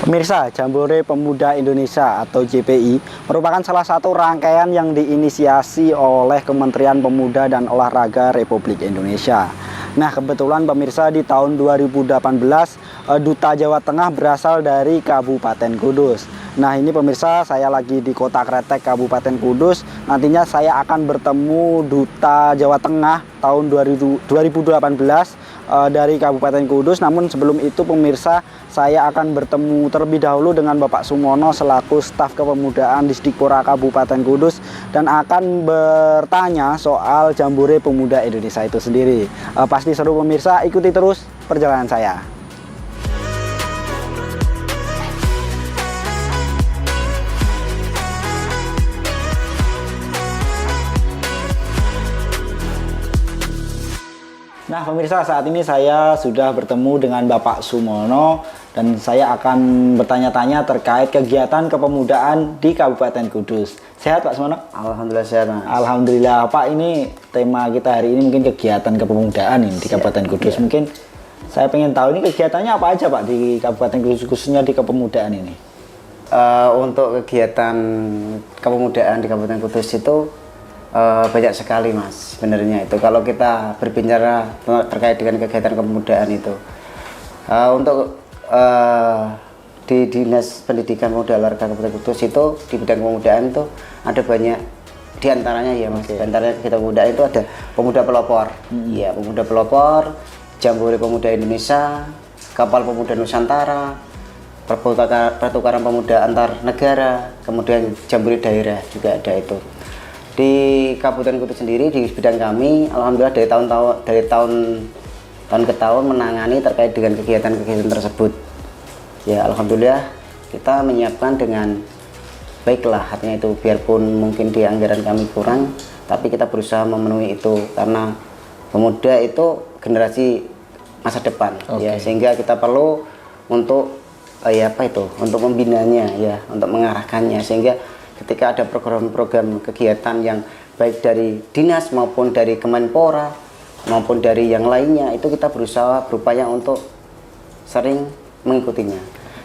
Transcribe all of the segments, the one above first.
Pemirsa, Jambore Pemuda Indonesia atau JPI merupakan salah satu rangkaian yang diinisiasi oleh Kementerian Pemuda dan Olahraga Republik Indonesia. Nah, kebetulan pemirsa di tahun 2018 Duta Jawa Tengah berasal dari Kabupaten Kudus. Nah, ini pemirsa, saya lagi di Kota Kretek, Kabupaten Kudus. Nantinya saya akan bertemu Duta Jawa Tengah tahun 2018 dari Kabupaten Kudus. Namun sebelum itu pemirsa, saya akan bertemu terlebih dahulu dengan Bapak Sumono selaku staf kepemudaan Disdikpora Kabupaten Kudus dan akan bertanya soal Jambore Pemuda Indonesia itu sendiri. Pasti seru pemirsa, ikuti terus perjalanan saya. Nah pemirsa, saat ini saya sudah bertemu dengan Bapak Sumono dan saya akan bertanya-tanya terkait kegiatan kepemudaan di Kabupaten Kudus. Sehat Pak Sumono? Alhamdulillah sehat Mas. Alhamdulillah Pak, ini tema kita hari ini mungkin kegiatan kepemudaan ini di Kabupaten Kudus. Mungkin saya pengen tahu ini kegiatannya apa aja Pak di Kabupaten Kudus, khususnya di kepemudaan ini. Untuk kegiatan kepemudaan di Kabupaten Kudus itu banyak sekali Mas sebenarnya itu. Kalau kita berbicara terkait dengan kegiatan kepemudaan itu untuk di Dinas Pendidikan Pemuda Olahraga Kabupaten Kudus itu di bidang kepemudaan itu ada banyak diantaranya ya Mas. Diantaranya kegiatan kepemudaan itu ada pemuda pelopor, ya pemuda pelopor, Jambore Pemuda Indonesia, Kapal Pemuda Nusantara, pertukaran pemuda antar negara, kemudian Jambore daerah juga ada itu. Di Kabupaten Kudus sendiri di bidang kami, alhamdulillah dari tahun ke tahun menangani terkait dengan kegiatan-kegiatan tersebut. Ya alhamdulillah kita menyiapkan dengan baiklah, artinya itu biarpun mungkin di anggaran kami kurang, tapi kita berusaha memenuhi itu karena pemuda itu generasi masa depan, ya sehingga kita perlu untuk untuk membinanya ya, untuk mengarahkannya sehingga ketika ada program-program kegiatan yang baik dari dinas maupun dari Kemenpora maupun dari yang lainnya, itu kita berusaha berupaya untuk sering mengikutinya.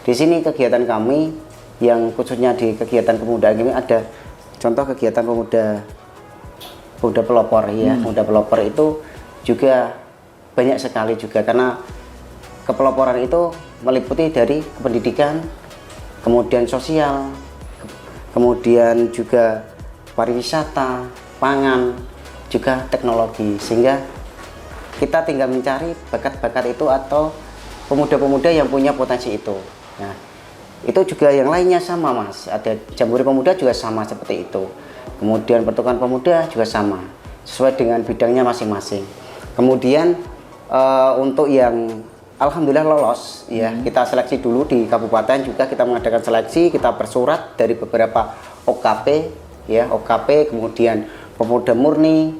Di sini kegiatan kami yang khususnya di kegiatan kepemudaan kami ada contoh kegiatan pemuda pelopor ya. Pemuda pelopor itu juga banyak sekali juga karena kepeloporan itu meliputi dari pendidikan, kemudian sosial, kemudian juga pariwisata, pangan, juga teknologi, sehingga kita tinggal mencari bakat-bakat itu atau pemuda-pemuda yang punya potensi itu. Nah, itu juga yang lainnya sama Mas, ada Jambore Pemuda juga sama seperti itu, kemudian pertukaran pemuda juga sama, sesuai dengan bidangnya masing-masing. Kemudian untuk yang alhamdulillah lolos ya, kita seleksi dulu di kabupaten juga kita mengadakan seleksi, kita bersurat dari beberapa OKP ya, OKP, kemudian pemuda murni,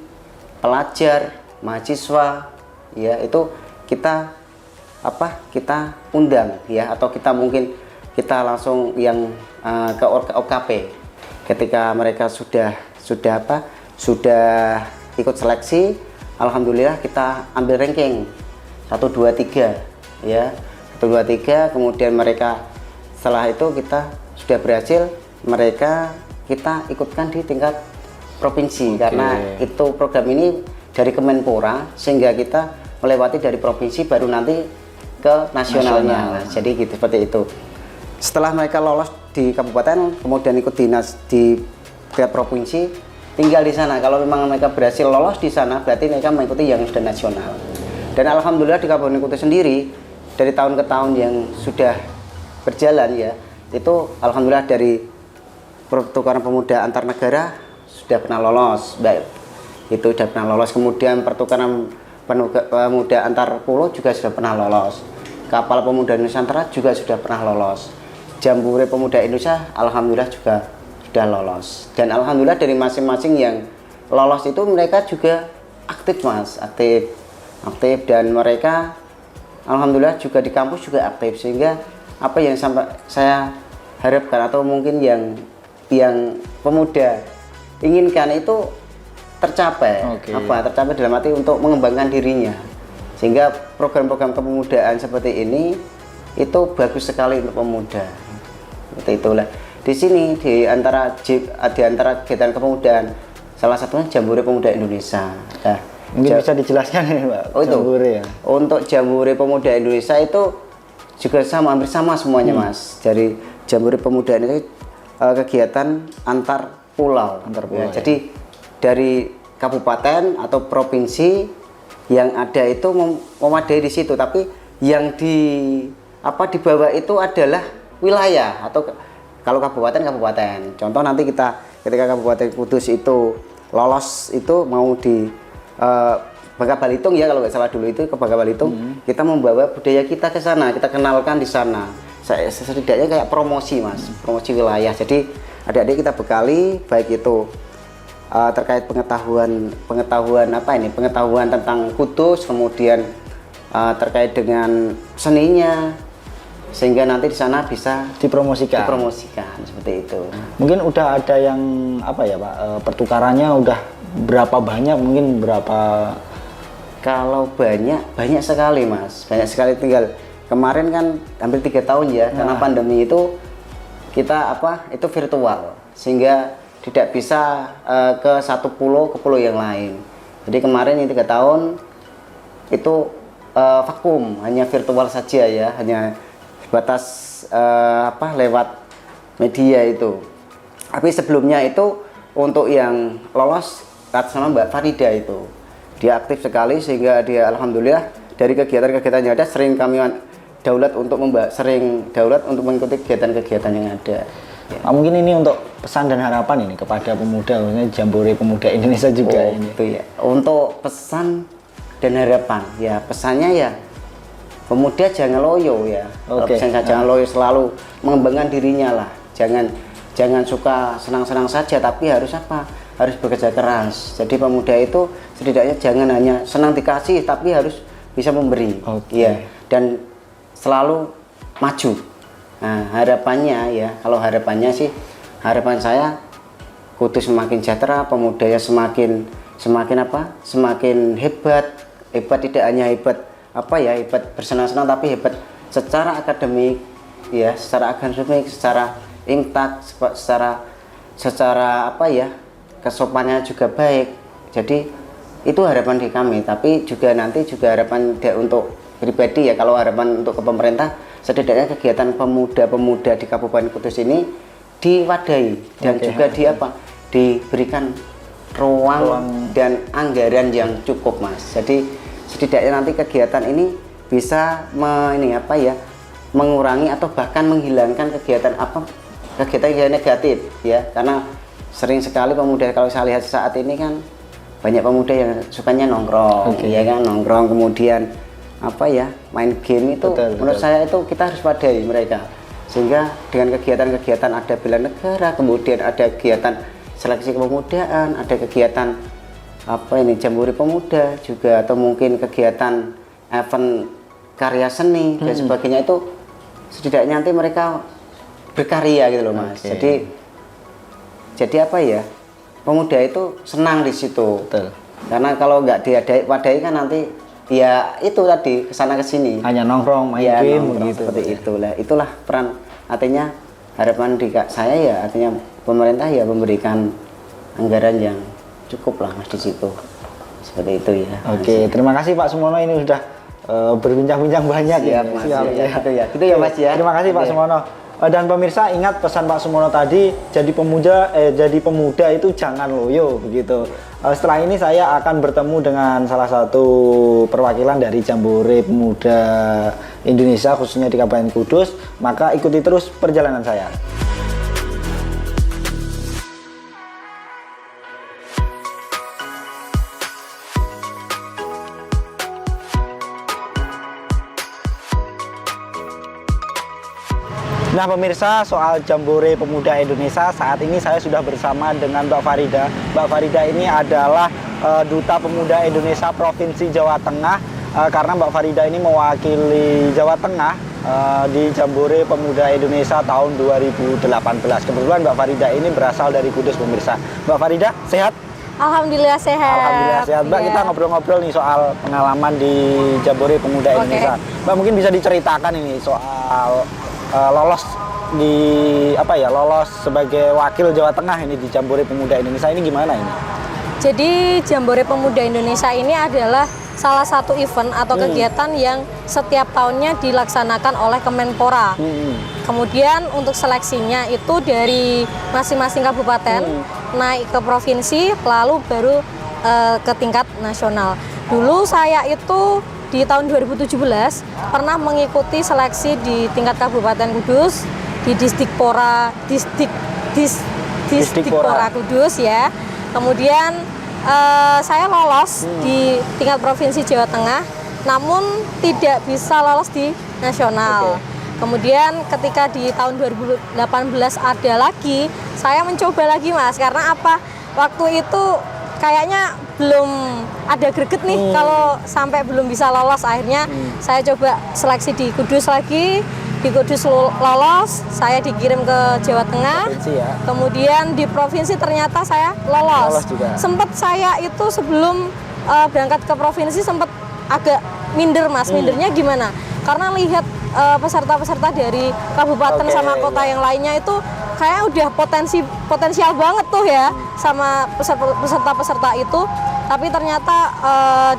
pelajar, mahasiswa ya, itu kita undang ya, atau kita mungkin kita langsung yang ke OKP ketika mereka sudah ikut seleksi, alhamdulillah kita ambil ranking 1, 2, 3 ya, 1, 2, 3, kemudian mereka setelah itu kita sudah berhasil, mereka kita ikutkan di tingkat provinsi karena itu program ini dari Kemenpora sehingga kita melewati dari provinsi baru nanti ke nasionalnya. Nah, jadi gitu seperti itu. Setelah mereka lolos di kabupaten kemudian ikut dinas di tingkat provinsi, tinggal di sana. Kalau memang mereka berhasil lolos di sana berarti mereka mengikuti yang sudah nasional. Dan alhamdulillah di Kabupaten Kudus sendiri dari tahun ke tahun yang sudah berjalan ya, itu alhamdulillah dari pertukaran pemuda antar negara sudah pernah lolos, baik itu sudah pernah lolos, kemudian pertukaran pemuda antar pulau juga sudah pernah lolos, Kapal Pemuda Nusantara juga sudah pernah lolos, Jambore Pemuda Indonesia alhamdulillah juga sudah lolos. Dan alhamdulillah dari masing-masing yang lolos itu mereka juga aktif Mas, aktif dan mereka alhamdulillah juga di kampus juga aktif, sehingga apa yang sampai saya harapkan atau mungkin yang pemuda inginkan itu tercapai. Tercapai dalam arti untuk mengembangkan dirinya, sehingga program-program kepemudaan seperti ini itu bagus sekali untuk pemuda. Itulah. Di sini di antara kegiatan kepemudaan, salah satunya Jambore Pemuda Indonesia. Nah, Mungkin bisa dijelaskan nih Pak, oh, itu. Jambore ya. Untuk Jambore Pemuda Indonesia itu juga sama, hampir sama semuanya Mas. Dari Jambore Pemuda itu kegiatan antar pulau. Ya. Jadi dari kabupaten atau provinsi yang ada itu memadai di situ, tapi yang di bawah itu adalah wilayah atau kalau kabupaten. Contoh nanti ketika Kabupaten Kudus itu lolos itu mau di Bangka Belitung ya, kalau nggak salah dulu itu ke Bangka Belitung, kita membawa budaya kita ke sana, kita kenalkan di sana. Setidaknya kayak promosi Mas, promosi wilayah. Jadi adik-adik kita bekali baik itu terkait pengetahuan tentang Kudus, kemudian terkait dengan seninya, sehingga nanti di sana bisa dipromosikan seperti itu. Mungkin udah ada yang Pak, pertukarannya udah berapa banyak, mungkin berapa? Kalau banyak sekali Mas, banyak sekali. Tinggal kemarin kan hampir 3 tahun ya, karena pandemi itu kita itu virtual, sehingga tidak bisa ke satu pulau ke pulau yang lain. Jadi kemarin ini 3 tahun itu vakum, hanya virtual saja ya, hanya batas lewat media itu. Tapi sebelumnya itu untuk yang lolos atas nama Mbak Farida itu, dia aktif sekali sehingga dia alhamdulillah dari kegiatan-kegiatan yang ada sering kami daulat untuk mengikuti kegiatan-kegiatan yang ada. Ya. Mungkin ini untuk pesan dan harapan ini kepada pemuda, khususnya Jambore Pemuda Indonesia juga ini. Itu ya. Untuk pesan dan harapan, ya pesannya ya pemuda jangan loyo ya. Jangan loyo, selalu mengembangkan dirinya lah. Jangan suka senang-senang saja, tapi harus harus bekerja keras. Jadi pemuda itu setidaknya jangan hanya senang dikasih, tapi harus bisa memberi. Ya. Dan selalu maju. Nah, harapannya ya, kalau harapan saya Kudus semakin sejahtera, pemudanya semakin hebat tidak hanya hebat bersenang-senang, tapi hebat secara akademik ya, secara intak, secara kesopanannya juga baik. Jadi itu harapan di kami, tapi juga nanti harapan untuk pribadi ya. Kalau harapan untuk ke pemerintah, setidaknya kegiatan pemuda-pemuda di Kabupaten Kudus ini diwadahi dan juga diberikan ruang dan anggaran yang cukup Mas. Jadi setidaknya nanti kegiatan ini bisa mengurangi atau bahkan menghilangkan kegiatan negatif ya, karena sering sekali pemuda, kalau saya lihat saat ini kan banyak pemuda yang sukanya nongkrong, ya kan, nongkrong kemudian main game itu. Menurut saya itu kita harus padai mereka, sehingga dengan kegiatan-kegiatan ada bela negara, kemudian ada kegiatan seleksi kepemudaan, ada kegiatan Jambore Pemuda juga, atau mungkin kegiatan event karya seni dan sebagainya, itu setidaknya nanti mereka berkarya gitu loh Mas. Jadi pemuda itu senang di situ. Karena kalau nggak diwadahi kan nanti ya itu tadi kesana kesini hanya nongkrong main game begitu. Seperti itulah peran. Artinya harapan saya ya, artinya pemerintah ya memberikan anggaran yang cukup lah Mas di situ. Seperti itu ya. Terima kasih Pak Sumono, ini sudah berbincang-bincang banyak. Siap, Mas. Gitu ya Mas ya. Terima kasih Pak Sumono. Dan pemirsa, ingat pesan Pak Sumono tadi, jadi pemuda itu jangan loyo begitu. Setelah ini saya akan bertemu dengan salah satu perwakilan dari Jambore Pemuda Indonesia, khususnya di Kabupaten Kudus. Maka ikuti terus perjalanan saya. Nah pemirsa, soal Jambore Pemuda Indonesia, saat ini saya sudah bersama dengan Mbak Farida. Mbak Farida ini adalah Duta Pemuda Indonesia Provinsi Jawa Tengah, karena Mbak Farida ini mewakili Jawa Tengah di Jambore Pemuda Indonesia tahun 2018. Kebetulan Mbak Farida ini berasal dari Kudus pemirsa. Mbak Farida, sehat? Alhamdulillah sehat. Alhamdulillah sehat. Mbak, Iya. kita ngobrol-ngobrol nih soal pengalaman di Jambore Pemuda Oke. Indonesia. Mbak, mungkin bisa diceritakan ini soal lolos di lolos sebagai wakil Jawa Tengah ini di Jambore Pemuda Indonesia ini gimana ini? Jadi Jambore Pemuda Indonesia ini adalah salah satu event atau kegiatan yang setiap tahunnya dilaksanakan oleh Kemenpora. Kemudian untuk seleksinya itu dari masing-masing kabupaten naik ke provinsi, lalu baru ke tingkat nasional. Dulu saya itu di tahun 2017 pernah mengikuti seleksi di tingkat Kabupaten Kudus, di Distipora Kudus ya. Kemudian saya lolos di tingkat provinsi Jawa Tengah, namun tidak bisa lolos di nasional. Kemudian ketika di tahun 2018 ada lagi, saya mencoba lagi Mas, karena apa? Waktu itu kayaknya belum ada greget nih kalau sampai belum bisa lolos. Akhirnya saya coba seleksi di Kudus lagi, di Kudus lolos, saya dikirim ke Jawa Tengah. Provinsi ya. Kemudian di provinsi ternyata saya lolos. Lolos juga. Sempat saya itu sebelum berangkat ke provinsi sempat agak minder Mas. Mindernya gimana? Karena lihat peserta-peserta dari kabupaten sama kota yang lainnya itu kayak udah potensial banget tuh ya sama peserta-peserta itu. Tapi ternyata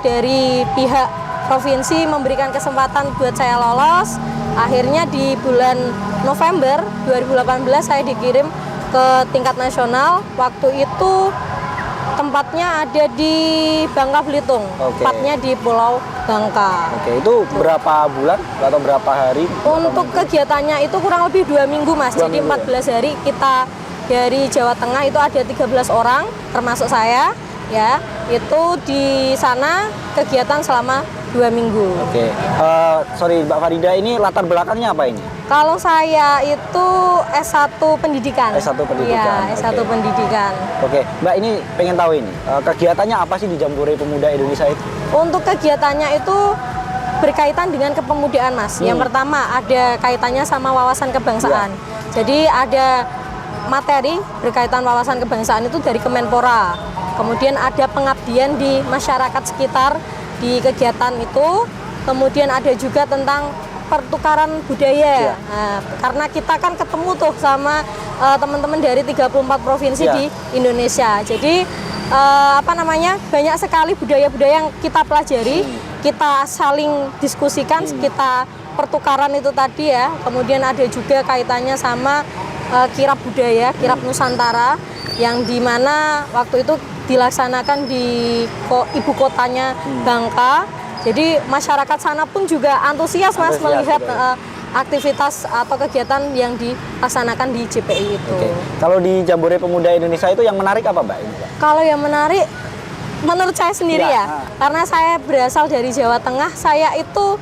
dari pihak provinsi memberikan kesempatan buat saya lolos. Akhirnya di bulan November 2018 saya dikirim ke tingkat nasional. Waktu itu tempatnya ada di Bangka Belitung, tepatnya di Pulau Bangka. Oke, itu berapa bulan atau berapa hari? Untuk kegiatannya itu kurang lebih 2 minggu Mas. Jadi 14 hari kita dari Jawa Tengah itu ada 13 orang termasuk saya ya. Itu di sana kegiatan selama 2 minggu. Oke, sorry Mbak Farida, ini latar belakangnya apa ini? Kalau saya itu S1 Pendidikan. S1 Pendidikan. Iya, S1 Pendidikan. Oke, Mbak, ini pengen tahu ini kegiatannya apa sih di Jambore Pemuda Indonesia itu? Untuk kegiatannya itu berkaitan dengan kepemudaan Mas. Yang pertama ada kaitannya sama wawasan kebangsaan. Jadi ada materi berkaitan wawasan kebangsaan itu dari Kemenpora. Kemudian ada pengabdian di masyarakat sekitar di kegiatan itu. Kemudian ada juga tentang pertukaran budaya. Nah, karena kita kan ketemu tuh sama teman-teman dari 34 provinsi di Indonesia. Jadi banyak sekali budaya-budaya yang kita pelajari, kita saling diskusikan, kita pertukaran itu tadi ya. Kemudian ada juga kaitannya sama kirab budaya, kirab Nusantara yang dimana waktu itu dilaksanakan di ibu kotanya Bangka. Jadi masyarakat sana pun juga antusias Mas melihat aktivitas atau kegiatan yang dilaksanakan di JPI itu. Oke. Kalau di Jambore Pemuda Indonesia itu yang menarik apa Mbak? Kalau yang menarik menurut saya sendiri karena saya berasal dari Jawa Tengah, saya itu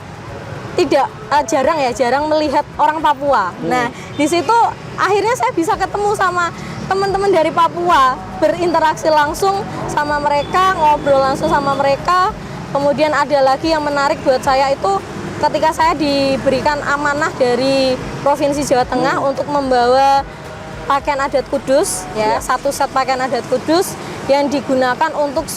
tidak jarang melihat orang Papua. Nah, di situ akhirnya saya bisa ketemu sama teman-teman dari Papua, berinteraksi langsung sama mereka, ngobrol langsung sama mereka. Kemudian ada lagi yang menarik buat saya itu ketika saya diberikan amanah dari Provinsi Jawa Tengah untuk membawa pakaian adat Kudus, satu set pakaian adat Kudus yang digunakan untuk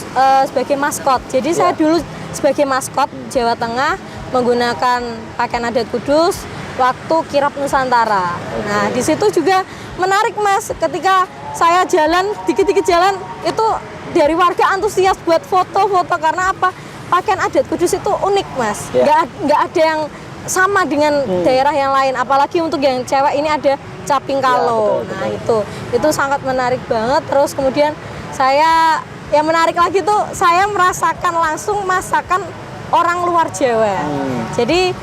sebagai maskot. Jadi saya dulu sebagai maskot Jawa Tengah menggunakan pakaian adat Kudus waktu kirab Nusantara. Nah, di situ juga menarik Mas, ketika saya jalan, dikit-dikit jalan itu dari warga antusias buat foto-foto karena apa? Pakaian adat Kudus itu unik Mas, nggak ada yang sama dengan daerah yang lain, apalagi untuk yang cewek ini ada caping kalo. Nah itu sangat menarik banget. Terus kemudian saya yang menarik lagi tuh saya merasakan langsung masakan orang luar Jawa. Jadi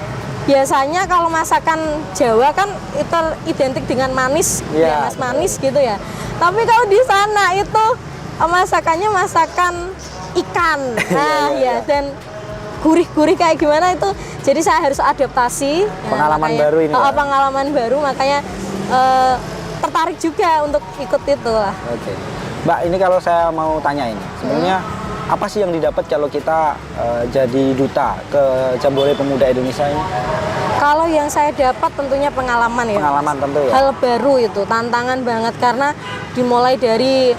biasanya kalau masakan Jawa kan itu identik dengan manis, ya Mas, manis gitu ya. Tapi kalau di sana itu masakannya masakan ikan, dan gurih-gurih kayak gimana itu. Jadi saya harus adaptasi. Pengalaman baru ini. Pengalaman baru, makanya tertarik juga untuk ikut itu lah. Oke, Mbak, ini kalau saya mau tanya ini, sebenarnya apa sih yang didapat kalau kita jadi duta ke Jambore Pemuda Indonesia ini? Kalau yang saya dapat tentunya pengalaman ya. Pengalaman tentu ya. Hal baru itu, tantangan banget karena dimulai dari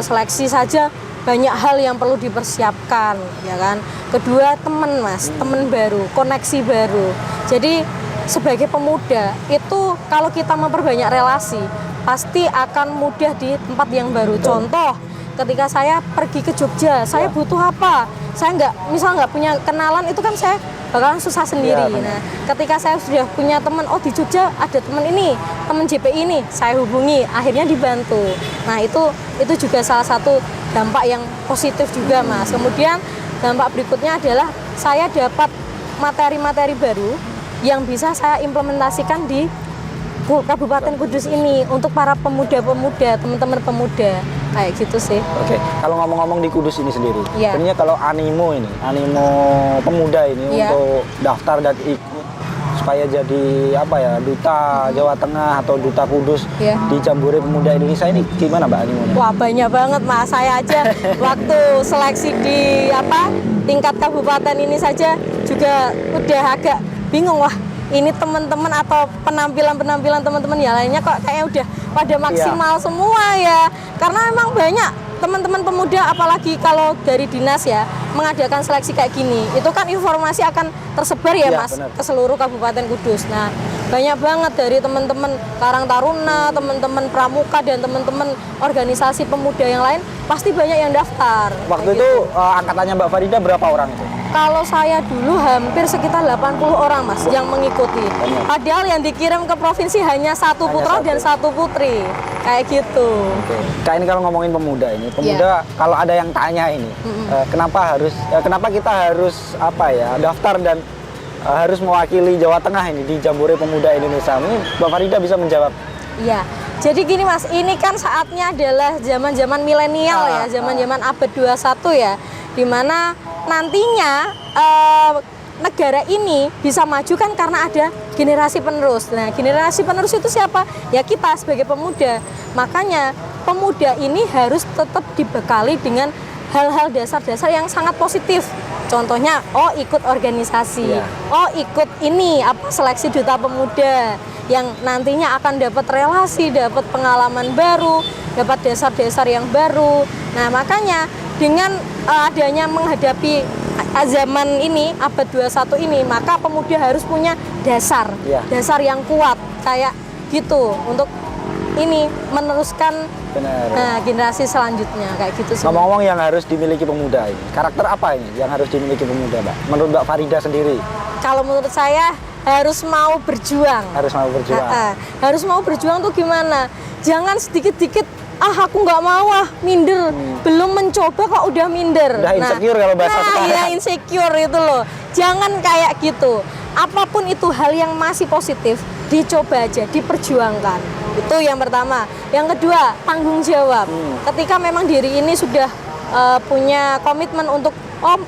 seleksi saja banyak hal yang perlu dipersiapkan, ya kan. Kedua, teman Mas, teman baru, koneksi baru. Jadi sebagai pemuda itu kalau kita memperbanyak relasi pasti akan mudah di tempat yang baru. Contoh, ketika saya pergi ke Jogja, saya butuh apa? Saya nggak punya kenalan, itu kan saya bakalan susah sendiri. Nah, ketika saya sudah punya teman, oh di Jogja ada teman ini, teman JPI ini, saya hubungi, akhirnya dibantu. Nah, itu juga salah satu dampak yang positif juga, Mas. Kemudian dampak berikutnya adalah saya dapat materi-materi baru yang bisa saya implementasikan di Kabupaten Kudus ini untuk para pemuda-pemuda, teman-teman pemuda, kayak gitu sih. Oke, kalau ngomong-ngomong di Kudus ini sendiri, Iya. sebenarnya kalau animo pemuda ini Iya. untuk daftar dan ikut supaya jadi duta Jawa Tengah atau duta Kudus Iya. di Jambore Pemuda Indonesia ini gimana Mbak animonya? Wah, banyak banget Mas. Saya aja waktu seleksi di tingkat kabupaten ini saja juga udah agak bingung, wah ini teman-teman atau penampilan teman-teman yang lainnya kok kayaknya udah pada maksimal semua ya. Karena emang banyak teman-teman pemuda, apalagi kalau dari dinas ya mengadakan seleksi kayak gini, itu kan informasi akan tersebar ya, Mas, benar. ke seluruh Kabupaten Kudus. Nah, banyak banget dari teman-teman Karang Taruna, teman-teman Pramuka, dan teman-teman organisasi pemuda yang lain pasti banyak yang daftar. Waktu Kayak itu gitu. angkatannya Mbak Farida berapa orang itu? Kalau saya dulu hampir sekitar 80 orang, Mas, yang mengikuti. Padahal yang dikirim ke provinsi hanya satu putra dan satu putri. Kayak gitu. Oke. Kak, ini kalau ngomongin pemuda ini, pemuda kalau ada yang tanya ini, kenapa kita harus daftar dan harus mewakili Jawa Tengah ini di Jambore Pemuda Indonesia? Ini Mbak Farida bisa menjawab. Iya. Jadi gini Mas, ini kan saatnya adalah zaman-zaman milenial ya, zaman-zaman abad 21 ya, dimana nantinya negara ini bisa maju kan karena ada generasi penerus. Nah, generasi penerus itu siapa? Ya kita sebagai pemuda. Makanya pemuda ini harus tetap dibekali dengan hal-hal dasar-dasar yang sangat positif. Contohnya, ikut organisasi, ikut seleksi duta pemuda yang nantinya akan dapat relasi, dapat pengalaman baru, dapat dasar-dasar yang baru. Nah, makanya dengan adanya menghadapi zaman ini, abad 21 ini, maka pemuda harus punya dasar yang kuat kayak gitu untuk meneruskan generasi selanjutnya kayak gitu sih. Ngomong-ngomong yang harus dimiliki pemuda ini, karakter apa ini yang harus dimiliki pemuda, Mbak? Menurut Mbak Farida sendiri? Kalau menurut saya harus mau berjuang. Harus mau berjuang. Harus mau berjuang tuh gimana? Jangan sedikit-dikit aku nggak mau minder. Belum mencoba kok udah minder. Udah insecure kalau bahasa sekarang. Iya, insecure itu loh. Jangan kayak gitu. Apapun itu hal yang masih positif, dicoba aja, diperjuangkan. Itu yang pertama. Yang kedua, tanggung jawab. Ketika memang diri ini sudah punya komitmen untuk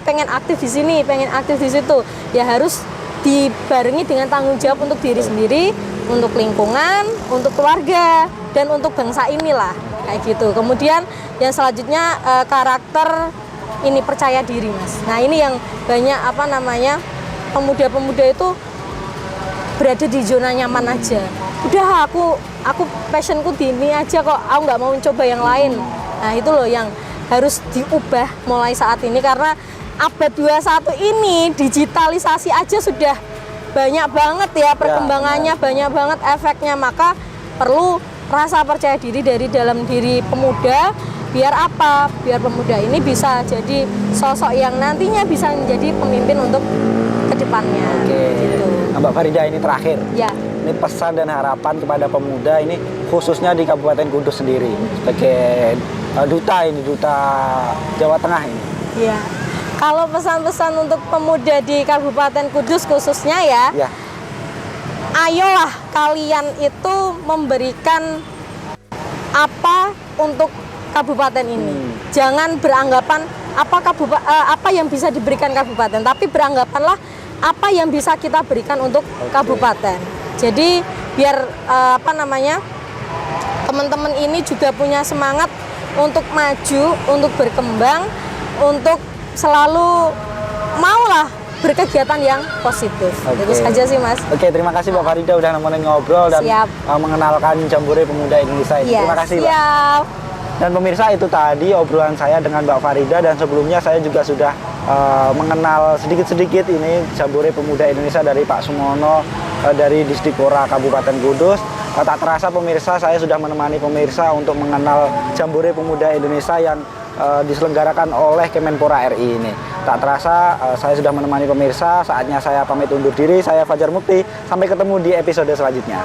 pengen aktif di sini, pengen aktif di situ, ya harus dibarengi dengan tanggung jawab untuk diri sendiri, untuk lingkungan, untuk keluarga, dan untuk bangsa inilah kayak gitu. Kemudian yang selanjutnya karakter ini percaya diri, Mas. Nah, ini yang banyak pemuda-pemuda itu berada di zona nyaman aja. Udah aku passionku di ini aja kok, aku nggak mau mencoba yang lain. Nah, itu loh yang harus diubah mulai saat ini, karena abad 21 ini digitalisasi aja sudah banyak banget ya perkembangannya, banyak banget efeknya. Maka perlu rasa percaya diri dari dalam diri pemuda. Biar apa? Biar pemuda ini bisa jadi sosok yang nantinya bisa menjadi pemimpin untuk kedepannya. Oke. Gitu. Nah, Mbak Farida, ini terakhir. Ya. Ini pesan dan harapan kepada pemuda ini khususnya di Kabupaten Kudus sendiri sebagai duta Jawa Tengah ini. Iya. Kalau pesan-pesan untuk pemuda di Kabupaten Kudus khususnya ya. Ayolah kalian itu memberikan apa untuk kabupaten ini. Jangan beranggapan apa yang bisa diberikan kabupaten, tapi beranggapanlah apa yang bisa kita berikan untuk kabupaten. Jadi biar teman-teman ini juga punya semangat untuk maju, untuk berkembang, untuk selalu maulah berkegiatan yang positif. Itu saja sih, Mas. Oke, terima kasih Mbak Farida udah nemenin ngobrol dan mengenalkan Jambore Pemuda Indonesia ini. Terima kasih, Mbak. Siap. Dan pemirsa, itu tadi obrolan saya dengan Mbak Farida, dan sebelumnya saya juga sudah mengenal sedikit-sedikit ini Jambore Pemuda Indonesia dari Pak Sumono dari Disdikpora Kabupaten Kudus. Tak terasa pemirsa, saya sudah menemani pemirsa untuk mengenal Jambore Pemuda Indonesia yang diselenggarakan oleh Kemenpora RI ini. Tak terasa saya sudah menemani pemirsa, saatnya saya pamit undur diri. Saya Fajar Mukti, sampai ketemu di episode selanjutnya.